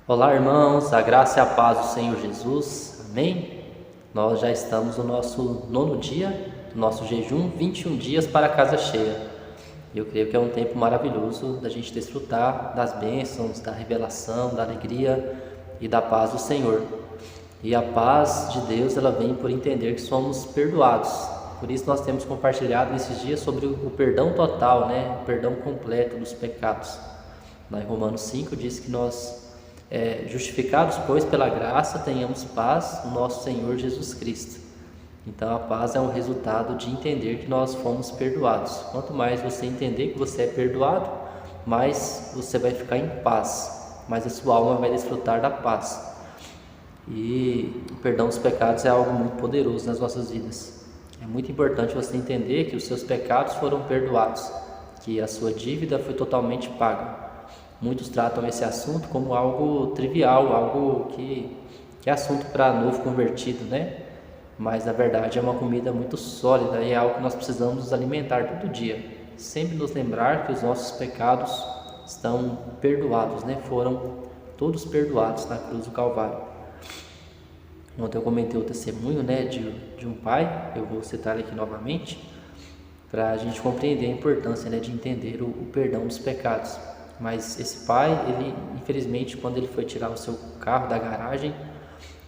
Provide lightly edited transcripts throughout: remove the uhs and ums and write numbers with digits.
Olá, irmãos, a graça e a paz do Senhor Jesus, amém? Nós já estamos no nosso nono dia do nosso jejum, 21 dias para a casa cheia. Eu creio que é um tempo maravilhoso da gente desfrutar das bênçãos, da revelação, da alegria e da paz do Senhor. E a paz de Deus, ela vem por entender que somos perdoados. Por isso nós temos compartilhado nesses dias sobre o perdão total, o perdão completo dos pecados. Lá em Romanos 5 diz que nós, justificados, pois, pela graça, tenhamos paz no nosso Senhor Jesus Cristo. Então a paz é um resultado de entender que nós fomos perdoados. Quanto mais você entender que você é perdoado, mais você vai ficar em paz, mais a sua alma vai desfrutar da paz. E o perdão dos pecados é algo muito poderoso nas nossas vidas. É muito importante você entender que os seus pecados foram perdoados, que a sua dívida foi totalmente paga. Muitos tratam esse assunto como algo trivial, algo que é assunto para novo convertido, Mas na verdade é uma comida muito sólida e é algo que nós precisamos nos alimentar todo dia. Sempre nos lembrar que os nossos pecados estão perdoados, Foram todos perdoados na cruz do Calvário. Ontem eu comentei o testemunho, de um pai, eu vou citar ele aqui novamente, para a gente compreender a importância, de entender o perdão dos pecados. Mas esse pai, ele infelizmente, quando ele foi tirar o seu carro da garagem,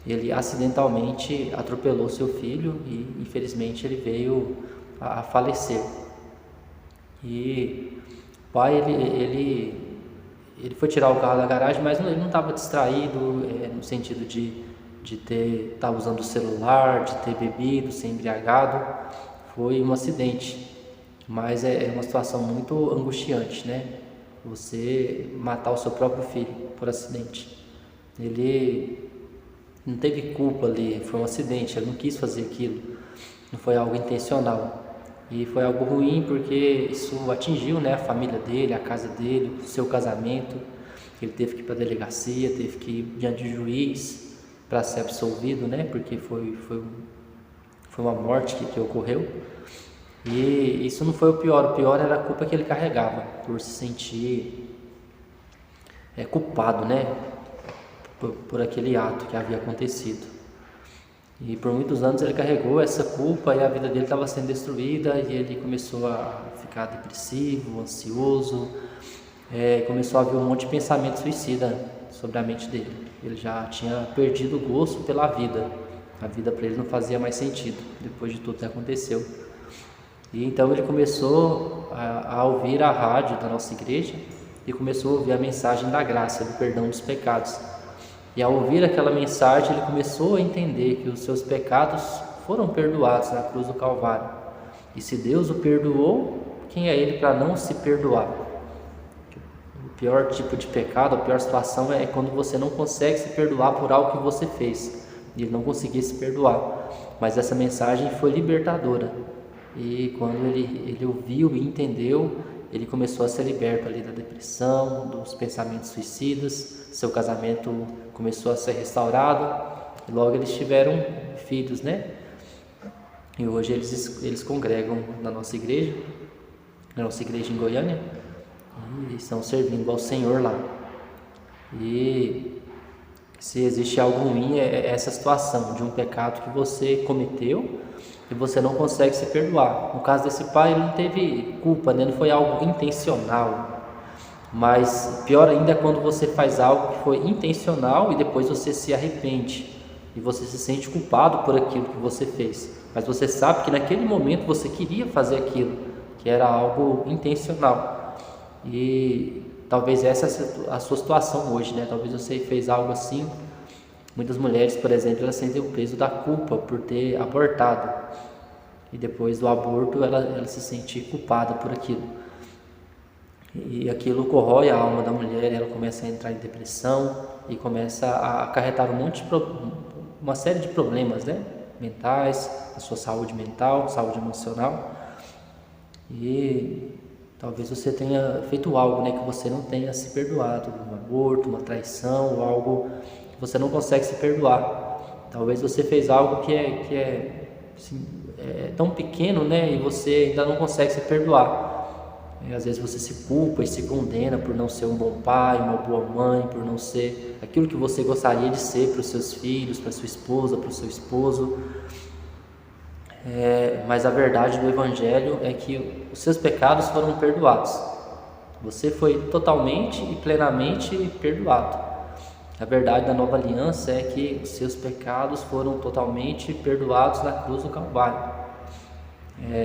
ele acidentalmente atropelou seu filho e infelizmente ele veio a falecer. E o pai, ele foi tirar o carro da garagem, mas ele não estava distraído, no sentido de estar usando o celular, de ter bebido, ser embriagado. Foi um acidente, mas é uma situação muito angustiante, Você matar o seu próprio filho por acidente. Ele não teve culpa ali, foi um acidente, ele não quis fazer aquilo, não foi algo intencional. E foi algo ruim porque isso atingiu, a família dele, a casa dele, o seu casamento. Ele teve que ir para a delegacia, teve que ir diante de juiz para ser absolvido, Porque foi uma morte que ocorreu. E isso não foi o pior era a culpa que ele carregava, por se sentir culpado, por aquele ato que havia acontecido. E por muitos anos ele carregou essa culpa e a vida dele estava sendo destruída e ele começou a ficar depressivo, ansioso, começou a haver um monte de pensamento suicida sobre a mente dele. Ele já tinha perdido o gosto pela vida, a vida para ele não fazia mais sentido depois de tudo que aconteceu. E então ele começou a ouvir a rádio da nossa igreja e começou a ouvir a mensagem da graça, do perdão dos pecados. E ao ouvir aquela mensagem, ele começou a entender que os seus pecados foram perdoados na cruz do Calvário. E se Deus o perdoou, quem é ele para não se perdoar? O pior tipo de pecado, a pior situação é quando você não consegue se perdoar por algo que você fez. E ele não conseguia se perdoar. Mas essa mensagem foi libertadora. E quando ele ouviu e entendeu, ele começou a ser liberto ali da depressão, dos pensamentos suicidas, seu casamento começou a ser restaurado, e logo eles tiveram filhos, E hoje eles congregam na nossa igreja em Goiânia, e estão servindo ao Senhor lá. E se existe algo ruim é essa situação de um pecado que você cometeu e você não consegue se perdoar. No caso desse pai, ele não teve culpa, não foi algo intencional. Mas pior ainda é quando você faz algo que foi intencional e depois você se arrepende e você se sente culpado por aquilo que você fez. Mas você sabe que naquele momento você queria fazer aquilo, que era algo intencional. E talvez essa é a sua situação hoje, Talvez você fez algo assim. Muitas mulheres, por exemplo, elas sentem o peso da culpa por ter abortado. E depois do aborto, ela se sente culpada por aquilo. E aquilo corrói a alma da mulher, ela começa a entrar em depressão e começa a acarretar uma série de problemas, mentais, a sua saúde mental, saúde emocional. E talvez você tenha feito algo, que você não tenha se perdoado, um aborto, uma traição, ou algo que você não consegue se perdoar. Talvez você fez algo que é tão pequeno, e você ainda não consegue se perdoar. Às vezes você se culpa e se condena por não ser um bom pai, uma boa mãe, por não ser aquilo que você gostaria de ser para os seus filhos, para sua esposa, para o seu esposo. Mas a verdade do Evangelho é que os seus pecados foram perdoados. Você foi totalmente e plenamente perdoado. A verdade da nova aliança é que os seus pecados foram totalmente perdoados na cruz do Calvário.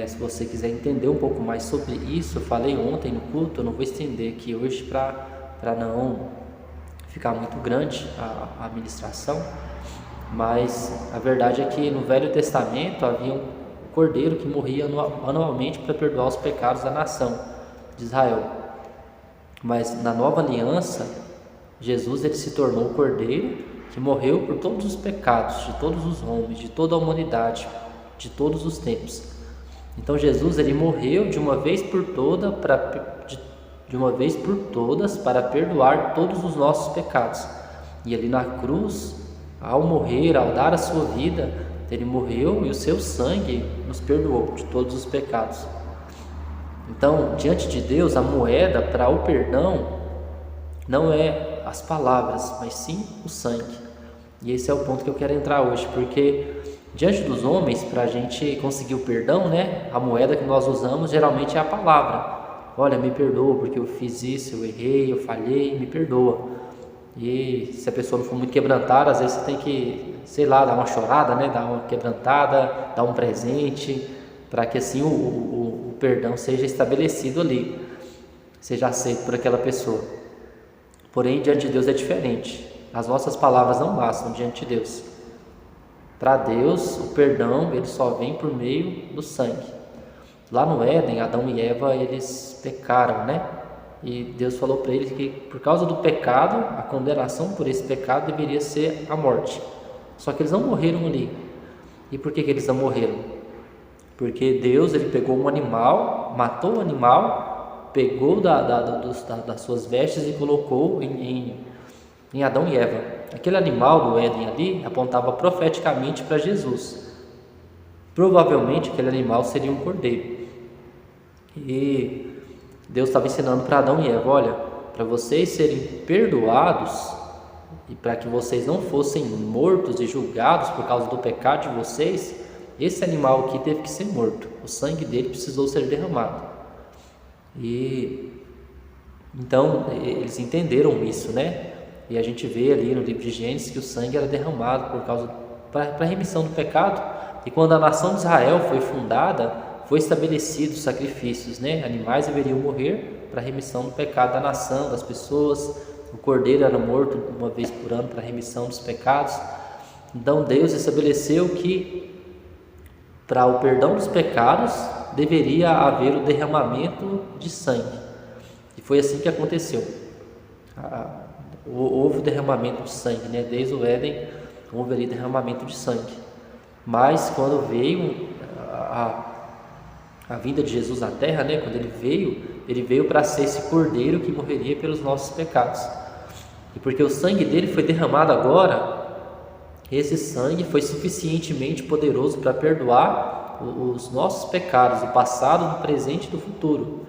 Se você quiser entender um pouco mais sobre isso, eu falei ontem no culto, eu não vou estender aqui hoje para não ficar muito grande a ministração, mas a verdade é que no Velho Testamento havia um cordeiro que morria anualmente para perdoar os pecados da nação de Israel. Mas na nova aliança, Jesus ele se tornou o cordeiro que morreu por todos os pecados de todos os homens, de toda a humanidade, de todos os tempos. Então Jesus ele morreu de uma vez por todas para perdoar todos os nossos pecados. E ali na cruz, ao morrer, ao dar a sua vida, ele morreu e o seu sangue nos perdoou de todos os pecados. Então, diante de Deus, a moeda para o perdão não é as palavras, mas sim o sangue. E esse é o ponto que eu quero entrar hoje, porque diante dos homens, para a gente conseguir o perdão, a moeda que nós usamos geralmente é a palavra. Olha, me perdoa porque eu fiz isso, eu errei, eu falhei, me perdoa. E se a pessoa não for muito quebrantada, às vezes você tem que, dar uma chorada, dar uma quebrantada, dar um presente, para que assim o perdão seja estabelecido ali, seja aceito por aquela pessoa. Porém, diante de Deus é diferente. As nossas palavras não bastam diante de Deus. Para Deus, o perdão ele só vem por meio do sangue. Lá no Éden, Adão e Eva, eles pecaram, E Deus falou para eles que por causa do pecado, a condenação por esse pecado deveria ser a morte. Só que eles não morreram ali. E por que eles não morreram? Porque Deus ele pegou um animal, matou o animal, pegou das suas vestes e colocou em Adão e Eva. Aquele animal do Éden ali apontava profeticamente para Jesus. Provavelmente aquele animal seria um cordeiro. E Deus estava ensinando para Adão e Eva, olha, para vocês serem perdoados e para que vocês não fossem mortos e julgados por causa do pecado de vocês, esse animal aqui teve que ser morto. O sangue dele precisou ser derramado. E então eles entenderam isso, E a gente vê ali no livro de Gênesis que o sangue era derramado para a remissão do pecado. E quando a nação de Israel foi fundada, foi estabelecido sacrifícios, Animais deveriam morrer para a remissão do pecado da nação, das pessoas. O cordeiro era morto uma vez por ano para a remissão dos pecados. Então Deus estabeleceu que para o perdão dos pecados deveria haver o derramamento de sangue. E foi assim que aconteceu. Houve o derramamento de sangue, Desde o Éden houve ali derramamento de sangue. Mas quando veio a vinda de Jesus à Terra, quando ele veio para ser esse cordeiro que morreria pelos nossos pecados. E porque o sangue dele foi derramado agora, esse sangue foi suficientemente poderoso para perdoar os nossos pecados, do passado, do presente e do futuro.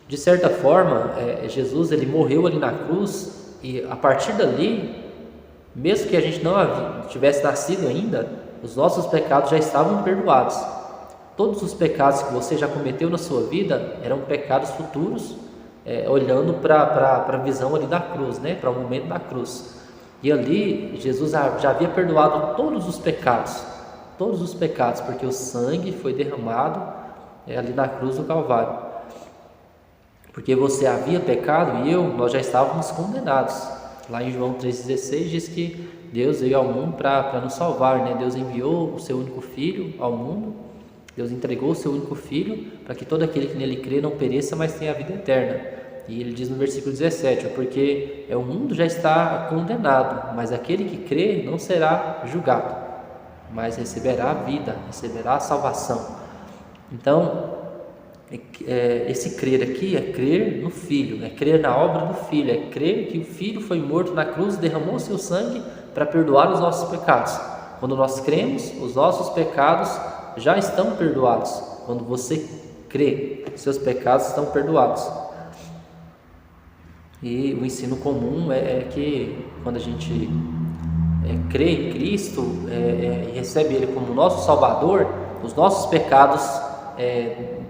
De certa forma, Jesus ele morreu ali na cruz. E a partir dali, mesmo que a gente não tivesse nascido ainda, os nossos pecados já estavam perdoados. Todos os pecados que você já cometeu na sua vida eram pecados futuros, olhando para a visão ali da cruz, para o momento da cruz. E ali, Jesus já havia perdoado todos os pecados, porque o sangue foi derramado ali na cruz do Calvário. Porque você havia pecado e nós já estávamos condenados. Lá em João 3,16 diz que Deus veio ao mundo para nos salvar, Deus enviou o seu único filho ao mundo. Deus entregou o seu único filho para que todo aquele que nele crê não pereça, mas tenha a vida eterna. E ele diz no versículo 17, porque o mundo já está condenado, mas aquele que crê não será julgado, mas receberá a vida, receberá a salvação. Então, esse crer aqui é crer no Filho, é crer na obra do Filho, é crer que o Filho foi morto na cruz e derramou o seu sangue para perdoar os nossos pecados. Quando nós cremos, os nossos pecados já estão perdoados. Quando você crê, seus pecados estão perdoados. E o ensino comum é que quando a gente crê em Cristo e recebe Ele como nosso Salvador, os nossos pecados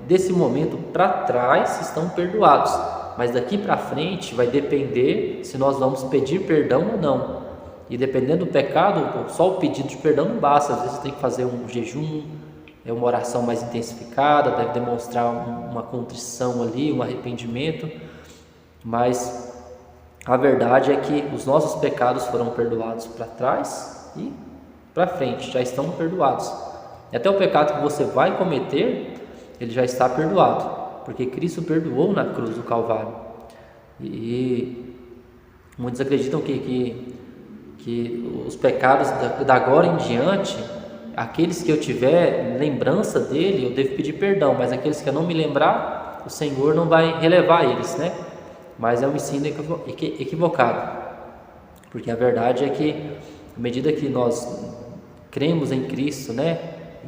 desse momento para trás estão perdoados, mas daqui para frente vai depender se nós vamos pedir perdão ou não. E dependendo do pecado, só o pedido de perdão não basta. Às vezes você tem que fazer um jejum, uma oração mais intensificada, deve demonstrar uma contrição ali, um arrependimento, mas a verdade é que os nossos pecados foram perdoados para trás e para frente, já estão perdoados. Até o pecado que você vai cometer, ele já está perdoado, porque Cristo perdoou na cruz do Calvário. E muitos acreditam que os pecados da agora em diante, aqueles que eu tiver lembrança dele, eu devo pedir perdão, mas aqueles que eu não me lembrar, o Senhor não vai relevar eles, né? Mas é um ensino equivocado, porque a verdade é que à medida que nós cremos em Cristo, né,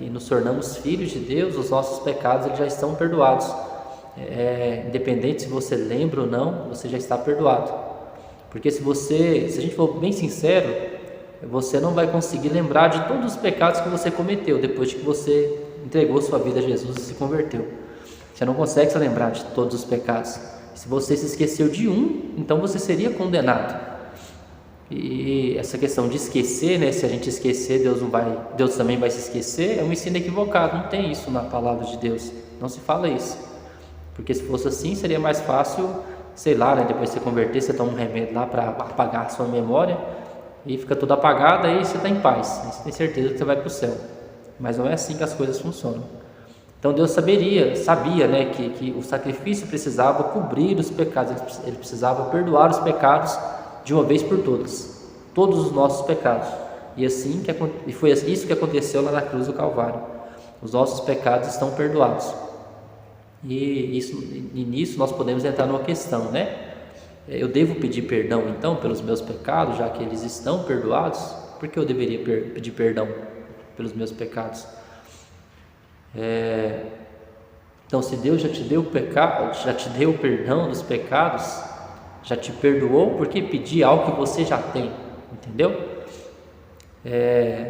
e nos tornamos filhos de Deus, os nossos pecados eles já estão perdoados. Independente se você lembra ou não, você já está perdoado. Porque se a gente for bem sincero, você não vai conseguir lembrar de todos os pecados que você cometeu depois de que você entregou sua vida a Jesus e se converteu. Você não consegue se lembrar de todos os pecados. Se você se esqueceu de um, então você seria condenado. E essa questão de esquecer, né? Se a gente esquecer, Deus também vai se esquecer, é um ensino equivocado. Não tem isso na palavra de Deus. Não se fala isso. Porque se fosse assim, seria mais fácil, sei lá, né? Depois de você converter, você toma um remédio lá para apagar a sua memória e fica tudo apagado, aí você está em paz. Aí você tem certeza que você vai para o céu. Mas não é assim que as coisas funcionam. Então Deus sabia, né, que o sacrifício precisava cobrir os pecados, ele precisava perdoar os pecados de uma vez por todas, todos os nossos pecados. E foi isso que aconteceu lá na cruz do Calvário. Os nossos pecados estão perdoados. E nisso nós podemos entrar numa questão, né? Eu devo pedir perdão então pelos meus pecados, já que eles estão perdoados? Por que eu deveria pedir perdão pelos meus pecados? Então, se Deus já te deu o perdão dos pecados, já te perdoou, por que pedir algo que você já tem? Entendeu?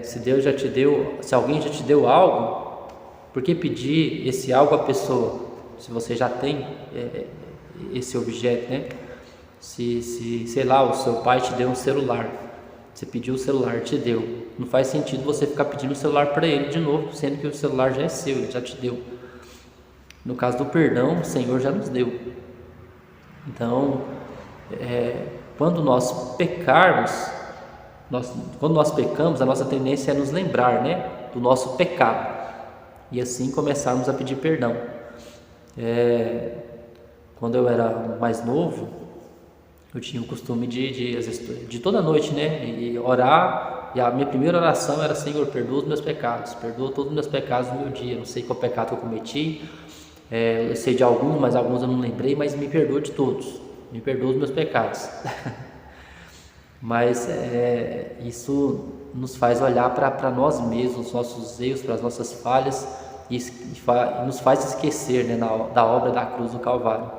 Se alguém já te deu algo, por que pedir esse algo à pessoa? Se você já tem esse objeto, né? Se sei lá, o seu pai te deu um celular, você pediu o celular, te deu. Não faz sentido você ficar pedindo o celular para ele de novo, sendo que o celular já é seu, ele já te deu. No caso do perdão, o Senhor já nos deu. Então, quando nós pecarmos, quando nós pecamos, a nossa tendência é nos lembrar, né, do nosso pecado e assim começarmos a pedir perdão. Quando eu era mais novo, eu tinha o costume de toda noite, né, e orar, e a minha primeira oração era: Senhor, perdoa os meus pecados, perdoa todos os meus pecados no meu dia. Não sei qual pecado que eu cometi, eu sei de alguns, mas alguns eu não lembrei, mas me perdoa de todos, me perdoa os meus pecados. Mas isso nos faz olhar para nós mesmos, nossos erros, para as nossas falhas, e nos faz esquecer, né, da obra da cruz do Calvário.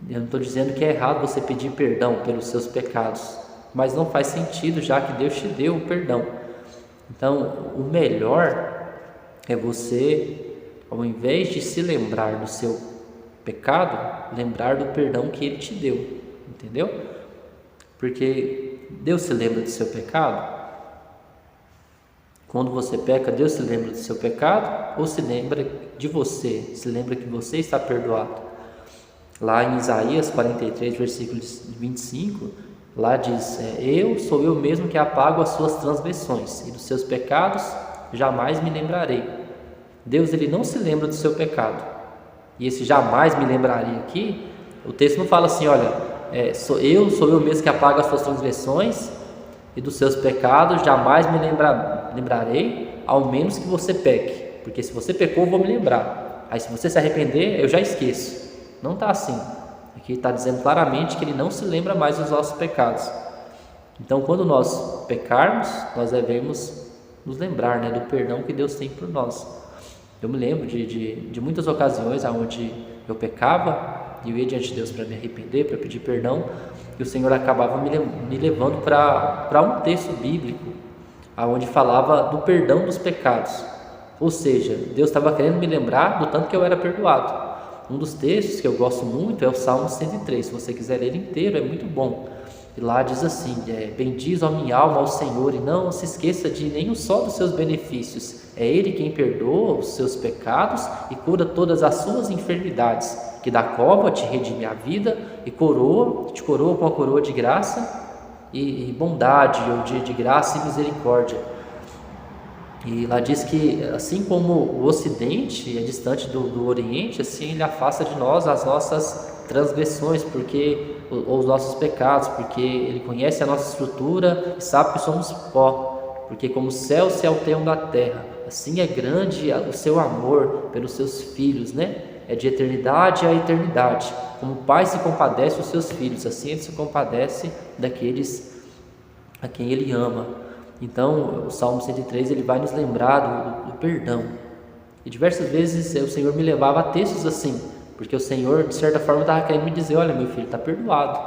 Eu não estou dizendo que é errado você pedir perdão pelos seus pecados, mas não faz sentido, já que Deus te deu o perdão. Então, o melhor é você, ao invés de se lembrar do seu pecado, lembrar do perdão que Ele te deu, entendeu? Porque Deus se lembra do seu pecado. Quando você peca, Deus se lembra do seu pecado ou se lembra de você, se lembra que você está perdoado? Lá em Isaías 43, versículo 25, lá diz: sou eu mesmo que apago as suas transgressões, e dos seus pecados jamais me lembrarei. Deus, ele não se lembra do seu pecado. E esse jamais me lembrarei aqui, o texto não fala assim: olha, sou eu mesmo que apago as suas transgressões, e dos seus pecados jamais me lembrarei, ao menos que você peque. Porque se você pecou, eu vou me lembrar. Aí se você se arrepender, eu já esqueço. Não está assim. Aqui está dizendo claramente que Ele não se lembra mais dos nossos pecados. Então, quando nós pecarmos, nós devemos nos lembrar, né, do perdão que Deus tem por nós. Eu me lembro de muitas ocasiões onde eu pecava e eu ia diante de Deus para me arrepender, para pedir perdão, e o Senhor acabava me levando para um texto bíblico onde falava do perdão dos pecados. Ou seja, Deus estava querendo me lembrar do tanto que eu era perdoado. Um dos textos que eu gosto muito é o Salmo 103. Se você quiser ler ele inteiro, é muito bom. E lá diz assim: bendiz a minha alma ao Senhor, e não se esqueça de nenhum só dos seus benefícios. É Ele quem perdoa os seus pecados e cura todas as suas enfermidades, que da cova te redime a vida e te coroa com a coroa de graça e bondade, ou de graça e misericórdia. E lá diz que assim como o Ocidente é distante do Oriente, assim Ele afasta de nós as nossas transgressões, ou os nossos pecados, porque Ele conhece a nossa estrutura e sabe que somos pó, porque como o céu se alteiam da terra, assim é grande o seu amor pelos seus filhos, né? É de eternidade a eternidade. Como o Pai se compadece dos seus filhos, assim Ele se compadece daqueles a quem Ele ama. Então, o Salmo 103 ele vai nos lembrar do perdão. E diversas vezes o Senhor me levava a textos assim, porque o Senhor, de certa forma, estava querendo me dizer: olha, meu filho, está perdoado,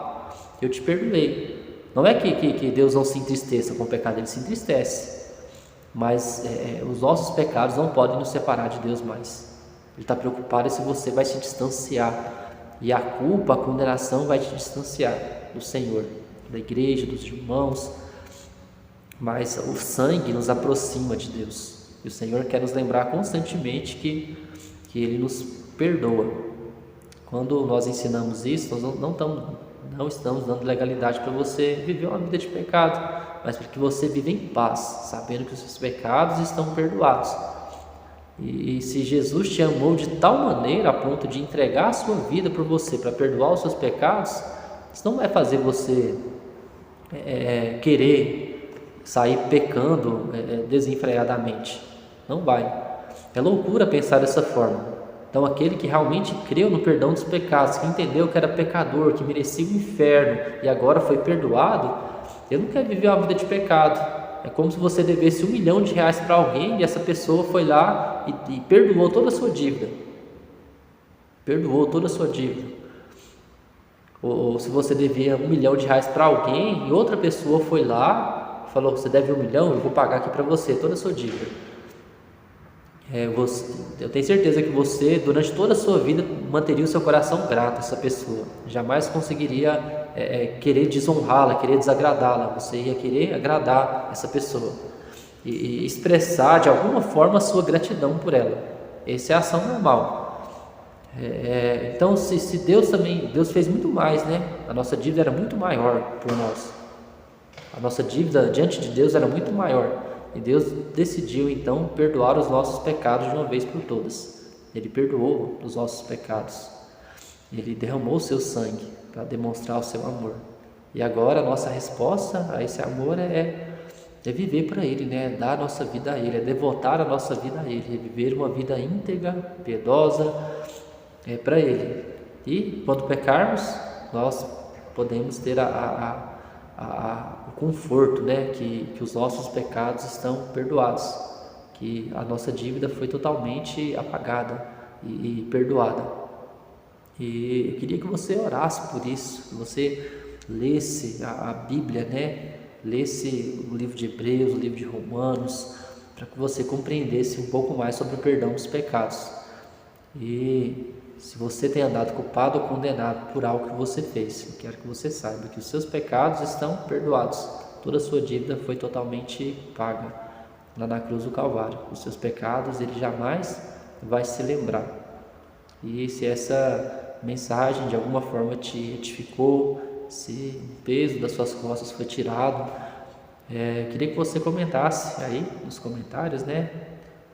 eu te perdoei. Não é que Deus não se entristeça com o pecado, Ele se entristece, mas os nossos pecados não podem nos separar de Deus mais. Ele está preocupado se você vai se distanciar, e a culpa, a condenação vai te distanciar do Senhor, da igreja, dos irmãos. Mas o sangue nos aproxima de Deus, e o Senhor quer nos lembrar constantemente que Ele nos perdoa. Quando nós ensinamos isso, nós não estamos dando legalidade para você viver uma vida de pecado, mas para que você viva em paz, sabendo que os seus pecados estão perdoados. E se Jesus te amou de tal maneira a ponto de entregar a sua vida por você para perdoar os seus pecados, isso não vai fazer você querer sair pecando desenfreadamente. Não vai. É loucura pensar dessa forma. Então aquele que realmente creu no perdão dos pecados, que entendeu que era pecador, que merecia o inferno e agora foi perdoado, ele não quer viver uma vida de pecado. É como se você devesse R$1 milhão para alguém e essa pessoa foi lá e perdoou toda a sua dívida. Perdoou toda a sua dívida. Ou se você devia R$1 milhão para alguém e outra pessoa foi lá, falou: você deve R$1 milhão, eu vou pagar aqui para você toda a sua dívida. Eu tenho certeza que você, durante toda a sua vida, manteria o seu coração grato a essa pessoa. Jamais conseguiria querer desonrá-la, querer desagradá-la. Você ia querer agradar essa pessoa e expressar de alguma forma a sua gratidão por ela. Essa é a ação normal. Então, se Deus fez muito mais, né? A nossa dívida era muito maior por nós. A nossa dívida diante de Deus era muito maior. E Deus decidiu então perdoar os nossos pecados de uma vez por todas. Ele perdoou os nossos pecados. Ele derramou o seu sangue para demonstrar o seu amor. E agora a nossa resposta a esse amor é viver para Ele, né? Dar a nossa vida a Ele, é devotar a nossa vida a Ele, é viver uma vida íntegra, piedosa para Ele. E quando pecarmos, nós podemos ter o conforto, né? Que os nossos pecados estão perdoados, que a nossa dívida foi totalmente apagada e perdoada. E eu queria que você orasse por isso, que você lesse a Bíblia, né? Lesse o livro de Hebreus, o livro de Romanos, para que você compreendesse um pouco mais sobre o perdão dos pecados. E se você tem andado culpado ou condenado por algo que você fez, eu quero que você saiba que os seus pecados estão perdoados. Toda a sua dívida foi totalmente paga lá na cruz do Calvário. Os seus pecados Ele jamais vai se lembrar. E se essa mensagem de alguma forma te edificou, se o peso das suas costas foi tirado, queria que você comentasse aí nos comentários, né?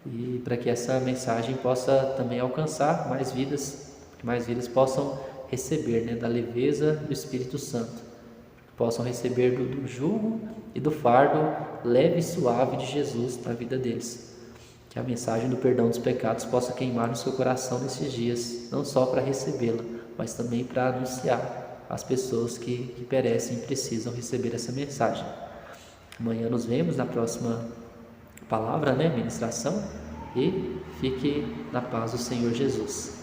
E para que essa mensagem possa também alcançar mais vidas, que mais vidas possam receber, né, da leveza do Espírito Santo, que possam receber do jugo e do fardo leve e suave de Jesus na vida deles. Que a mensagem do perdão dos pecados possa queimar no seu coração nesses dias, não só para recebê-la, mas também para anunciar às pessoas que perecem e precisam receber essa mensagem. Amanhã nos vemos na próxima palavra, né, ministração, e Fique na paz do Senhor Jesus.